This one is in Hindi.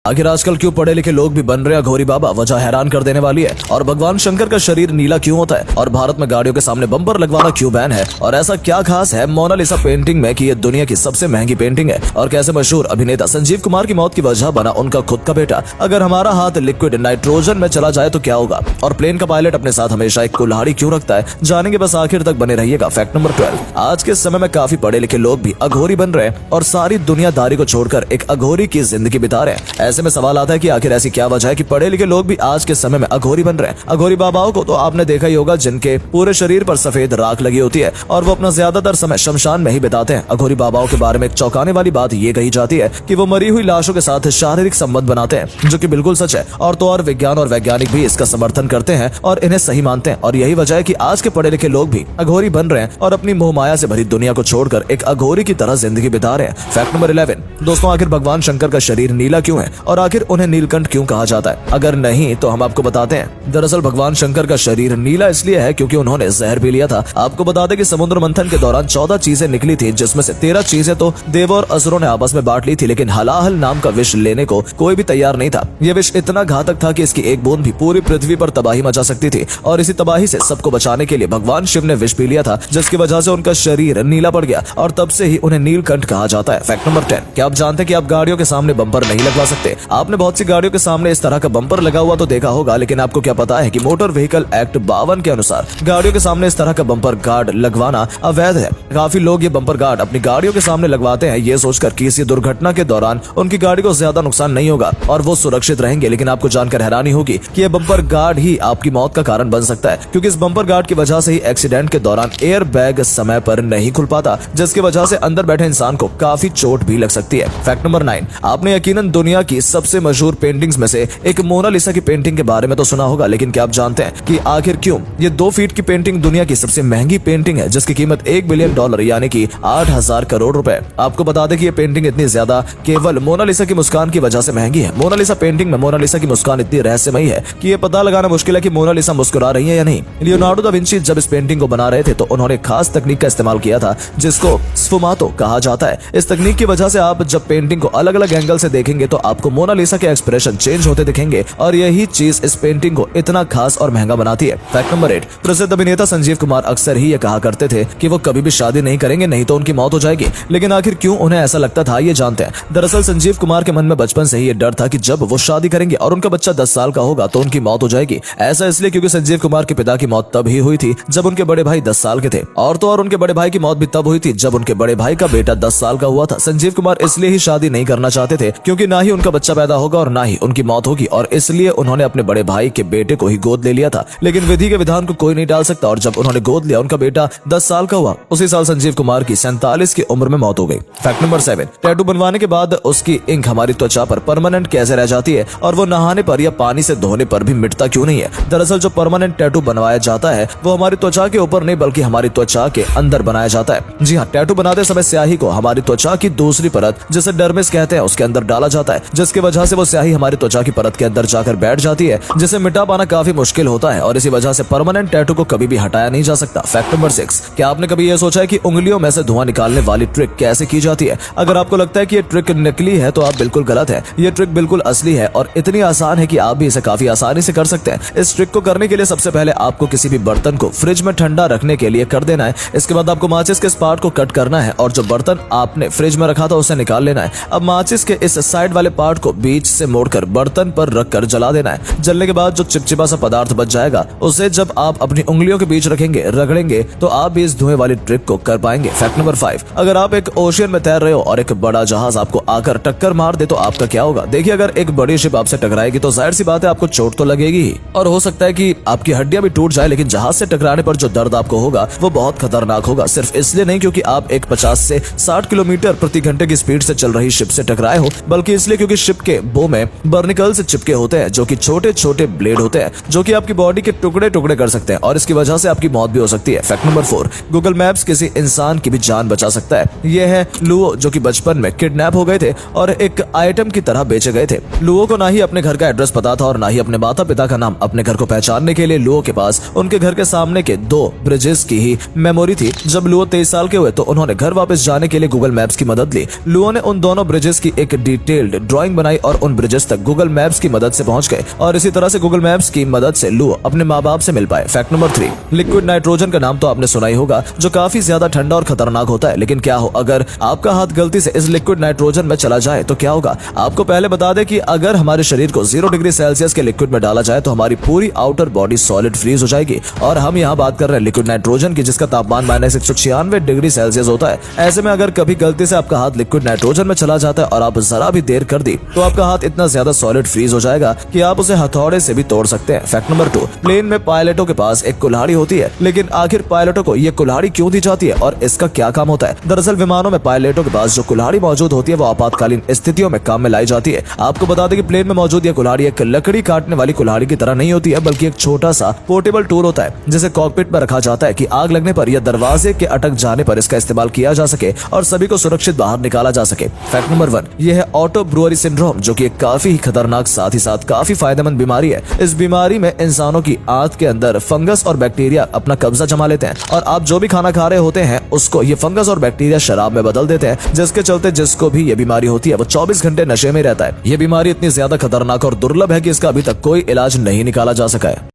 आखिर आजकल क्यों पढ़े लिखे लोग भी बन रहे हैं अघोरी बाबा, वजह हैरान कर देने वाली है। और भगवान शंकर का शरीर नीला क्यों होता है, और भारत में गाड़ियों के सामने बम्पर लगवाना क्यों बैन है, और ऐसा क्या खास है मोनालिसा पेंटिंग में कि ये दुनिया की सबसे महंगी पेंटिंग है, और कैसे मशहूर अभिनेता संजीव कुमार की मौत की वजह बना उनका खुद का बेटा। अगर हमारा हाथ लिक्विड नाइट्रोजन में चला जाए तो क्या होगा, और प्लेन का पायलट अपने साथ हमेशा एक कुल्हाड़ी क्यों रखता है, जानेंगे, बस आखिर तक बने रहिएगा। फैक्ट नंबर 12, आज के समय में काफी पढ़े लिखे लोग भी अघोरी बन रहे हैं और सारी दुनियादारी को छोड़कर एक अघोरी की जिंदगी बिता रहे हैं। ऐसे में सवाल आता है कि आखिर ऐसी क्या वजह है कि पढ़े लिखे लोग भी आज के समय में अघोरी बन रहे हैं। अघोरी बाबाओं को तो आपने देखा ही होगा, जिनके पूरे शरीर पर सफेद राख लगी होती है और वो अपना ज्यादातर समय शमशान में ही बिताते हैं। अघोरी बाबाओं के बारे में एक चौंकाने वाली बात ये कही जाती है कि वो मरी हुई लाशों के साथ शारीरिक संबंध बनाते हैं, जो कि बिल्कुल सच है। और विज्ञान और वैज्ञानिक भी इसका समर्थन करते हैं और इन्हें सही मानते हैं। और यही वजह है कि आज के पढ़े लिखे लोग भी अघोरी बन रहे हैं और अपनी मोहमाया से भरी दुनिया को छोड़कर एक अघोरी की तरह जिंदगी बिता रहे हैं। फैक्ट नंबर 11, दोस्तों, आखिर भगवान शंकर का शरीर नीला क्यों है और आखिर उन्हें नीलकंठ क्यों कहा जाता है? अगर नहीं तो हम आपको बताते हैं। दरअसल भगवान शंकर का शरीर नीला इसलिए है क्योंकि उन्होंने जहर पी लिया था। आपको बता दें कि समुद्र मंथन के दौरान 14 चीजें निकली थी, जिसमें से 13 चीजें तो देवों और असुरों ने आपस में बांट ली थी, लेकिन हलाहल नाम का विष लेने को कोई भी तैयार नहीं था। यह विष इतना घातक था कि इसकी एक बूंद भी पूरी पृथ्वी पर तबाही मचा सकती थी, और इसी तबाही से सबको बचाने के लिए भगवान शिव ने विष पी लिया था, जिसकी वजह से उनका शरीर नीला पड़ गया और तब से ही उन्हें नीलकंठ कहा जाता है। फैक्ट नंबर 10, क्या आप जानते हैं कि आप गाड़ियों के सामने बम्पर नहीं लगवा सकते? आपने बहुत सी गाड़ियों के सामने इस तरह का बम्पर लगा हुआ तो देखा होगा, लेकिन आपको क्या पता है कि मोटर व्हीकल एक्ट 52 के अनुसार गाड़ियों के सामने इस तरह का बम्पर गार्ड लगवाना अवैध है। काफी लोग ये बम्पर गार्ड अपनी गाड़ियों के सामने लगवाते हैं, ये सोचकर कि किसी दुर्घटना के दौरान उनकी गाड़ी को ज्यादा नुकसान नहीं होगा और वो सुरक्षित रहेंगे। लेकिन आपको जानकर हैरानी होगी कि ये बम्पर गार्ड ही आपकी मौत का कारण बन सकता है, क्योंकि इस बम्पर गार्ड की वजह से ही एक्सीडेंट के दौरान एयर बैग समय पर नहीं खुल पाता, जिसकी वजह से अंदर बैठे इंसान को काफी चोट भी लग सकती है। फैक्ट नंबर 9, आपने यकीनन दुनिया की सबसे मशहूर पेंटिंग्स में से एक मोनालिसा की पेंटिंग के बारे में तो सुना होगा, लेकिन क्या आप जानते हैं कि आखिर क्यों ये 2 फीट की पेंटिंग दुनिया की सबसे महंगी पेंटिंग है, जिसकी कीमत $1 बिलियन यानी कि 8,000 करोड़ रुपए। आपको बता दें कि ये पेंटिंग इतनी ज्यादा केवल मोनालिसा की मुस्कान की वजह से महंगी है। मोनालिसा पेंटिंग में मोनालिसा की मुस्कान इतनी रहस्यमयी है कि ये पता लगाना मुश्किल है कि मोनालिसा मुस्कुरा रही है या नहीं। लियोनार्डो दा विंची जब इस पेंटिंग को बना रहे थे तो उन्होंने खास तकनीक का इस्तेमाल किया था, जिसको स्फुमातो कहा जाता है। इस तकनीक की वजह से आप जब पेंटिंग को अलग अलग एंगल से देखेंगे तो आपको मोनालिसा के एक्सप्रेशन चेंज होते दिखेंगे, और यही चीज इस पेंटिंग को इतना खास और महंगा बनाती है। फैक्ट नंबर 8, प्रसिद्ध अभिनेता संजीव कुमार अक्सर ही ये कहा करते थे कि वो कभी भी शादी नहीं करेंगे, नहीं तो उनकी मौत हो जाएगी। लेकिन आखिर क्यों उन्हें ऐसा लगता था, ये जानते हैं। दरअसल संजीव कुमार के मन में बचपन से ही ये डर था कि जब वो शादी करेंगे और उनका बच्चा 10 साल का होगा तो उनकी मौत हो जाएगी। ऐसा इसलिए क्योंकि संजीव कुमार के पिता की मौत तब ही हुई थी जब उनके बड़े भाई 10 साल के थे, और तो और उनके बड़े भाई की मौत भी तब हुई थी जब उनके बड़े भाई का बेटा 10 साल का हुआ था। संजीव कुमार इसलिए ही शादी नहीं करना चाहते थे क्योंकि ना ही उनका बच्चा पैदा होगा और ना ही उनकी मौत होगी, और इसलिए उन्होंने अपने बड़े भाई के बेटे को ही गोद ले लिया था। लेकिन विधि के विधान को कोई नहीं टाल सकता, और जब उन्होंने गोद लिया उनका बेटा 10 साल का हुआ, उसी साल संजीव कुमार की 47 की उम्र में मौत हो गई। फैक्ट नंबर 7, टैटू बनवाने के बाद उसकी इंक हमारी त्वचा पर परमानेंट कैसे रह जाती है, और वो नहाने पर या पानी से धोने पर भी मिटता क्यों नहीं है? दरअसल जो परमानेंट टैटू बनवाया जाता है वो हमारी त्वचा के ऊपर नहीं बल्कि हमारी त्वचा के अंदर बनाया जाता है। जी हाँ, टैटू बनाते समय स्याही को हमारी त्वचा की दूसरी परत, जिसे डर्मिस कहते हैं, उसके अंदर डाला जाता है, जिसकी वजह से वो स्याही हमारी त्वचा की परत के अंदर जाकर बैठ जाती है, जिसे मिटा पाना काफी मुश्किल होता है, और इसी वजह से परमानेंट टैटू को कभी भी हटाया नहीं जा सकता। फैक्ट नंबर 6, क्या आपने कभी ये सोचा है कि उंगलियों में से धुआं निकालने वाली ट्रिक कैसे की जाती है? अगर आपको लगता है कि ये ट्रिक नकली है तो आप बिल्कुल गलत है। ये ट्रिक बिल्कुल असली है और इतनी आसान है कि आप भी इसे काफी आसानी से कर सकते हैं। इस ट्रिक को करने के लिए सबसे पहले आपको किसी भी बर्तन को फ्रिज में ठंडा रखने के लिए कर देना है। इसके बाद आपको माचिस के इस पार्ट को कट करना है और जो बर्तन आपने फ्रिज में रखा था उसे निकाल लेना है। अब माचिस के इस साइड वाले पार्ट को बीच से मोड़कर बर्तन पर रखकर जला देना है। जलने के बाद जो चिपचिपा सा पदार्थ बच जाएगा उसे जब आप अपनी उंगलियों के बीच रखेंगे, रगड़ेंगे, तो आप भी इस धुएं वाली ट्रिक को कर पाएंगे। फैक्ट नंबर 5, अगर आप एक ओशियन में तैर रहे हो और एक बड़ा जहाज आपको आकर टक्कर मार दे तो आपका क्या होगा? देखिए, अगर एक बड़ी शिप आपसे टकराएगी तो जाहिर सी बात है आपको चोट तो लगेगी ही, और हो सकता है कि आपकी हड्डियां भी टूट जाए, लेकिन जहाज से टकराने पर जो दर्द आपको होगा वो बहुत खतरनाक होगा। सिर्फ इसलिए नहीं क्योंकि आप एक 50 से 60 किलोमीटर प्रति घंटे की स्पीड से चल रही शिप से टकराए हो, बल्कि इसलिए क्योंकि शिप के बो में बर्निकल से चिपके होते हैं, जो कि छोटे छोटे ब्लेड होते हैं, जो कि आपकी बॉडी के टुकड़े टुकड़े कर सकते हैं, और इसकी वजह से आपकी मौत भी हो सकती है। फैक्ट नंबर 4, गूगल मैप्स किसी इंसान की भी जान बचा सकता है। यह है लुओ, जो कि बचपन में किडनैप हो गए थे और एक आइटम की तरह बेचे गए थे। लुओ को ना ही अपने घर का एड्रेस पता था और ना ही अपने माता पिता का नाम। अपने घर को पहचानने के लिए लुओ के पास उनके घर के सामने के 2 ब्रिजेस की ही मेमोरी थी। जब लुओ 23 साल के हुए तो उन्होंने घर वापस जाने के लिए गूगल मैप्स की मदद ली। लुओ ने उन दोनों ब्रिजेस की एक डिटेल्ड ड्राइंग बिल्डिंग बनाई और उन ब्रिजेस तक गूगल मैप्स की मदद से पहुंच गए और इसी तरह से गूगल मैप्स की मदद से लू अपने माँ बाप से मिल पाए। फैक्ट नंबर 3, लिक्विड नाइट्रोजन का नाम तो आपने सुना ही होगा, जो काफी ज्यादा ठंडा और खतरनाक होता है। लेकिन क्या हो अगर आपका हाथ गलती से इस लिक्विड नाइट्रोजन में चला जाए तो क्या होगा? आपको पहले बता दें कि अगर हमारे शरीर को 0 डिग्री सेल्सियस के लिक्विड में डाला जाए तो हमारी पूरी आउटर बॉडी सॉलिड फ्रीज हो जाएगी। और हम यहाँ बात कर रहे हैं लिक्विड नाइट्रोजन की, जिसका तापमान -196 डिग्री सेल्सियस होता है। ऐसे में अगर कभी गलती से आपका हाथ लिक्विड नाइट्रोजन में चला जाता है और आप जरा भी देर कर दी तो आपका हाथ इतना ज्यादा सॉलिड फ्रीज हो जाएगा कि आप उसे हथौड़े से भी तोड़ सकते हैं। फैक्ट नंबर 2, प्लेन में पायलटों के पास एक कुल्हाड़ी होती है, लेकिन आखिर पायलटों को ये कुल्हाड़ी क्यों दी जाती है और इसका क्या काम होता है? दरअसल विमानों में पायलटों के पास जो कुल्हाड़ी मौजूद होती है वो आपातकालीन स्थितियों में काम में लाई जाती है। आपको बता दें कि प्लेन में मौजूद यह कुल्हाड़ी एक लकड़ी काटने वाली कुल्हाड़ी की तरह नहीं होती है, बल्कि एक छोटा सा पोर्टेबल टूल होता है जिसे कॉकपिट में रखा जाता है कि आग लगने पर या दरवाजे के अटक जाने पर इसका इस्तेमाल किया जा सके और सभी को सुरक्षित बाहर निकाला जा सके। फैक्ट नंबर 1, यह है ऑटो ब्रूअरी सिंड्रोम, जो कि एक काफी ही खतरनाक साथ ही साथ काफी फायदेमंद बीमारी है। इस बीमारी में इंसानों की आंत के अंदर फंगस और बैक्टीरिया अपना कब्जा जमा लेते हैं और आप जो भी खाना खा रहे होते हैं उसको ये फंगस और बैक्टीरिया शराब में बदल देते हैं, जिसके चलते जिसको भी ये बीमारी होती है वो 24 घंटे नशे में रहता है। ये बीमारी इतनी ज्यादा खतरनाक और दुर्लभ है कि इसका अभी तक कोई इलाज नहीं निकाला जा सका है।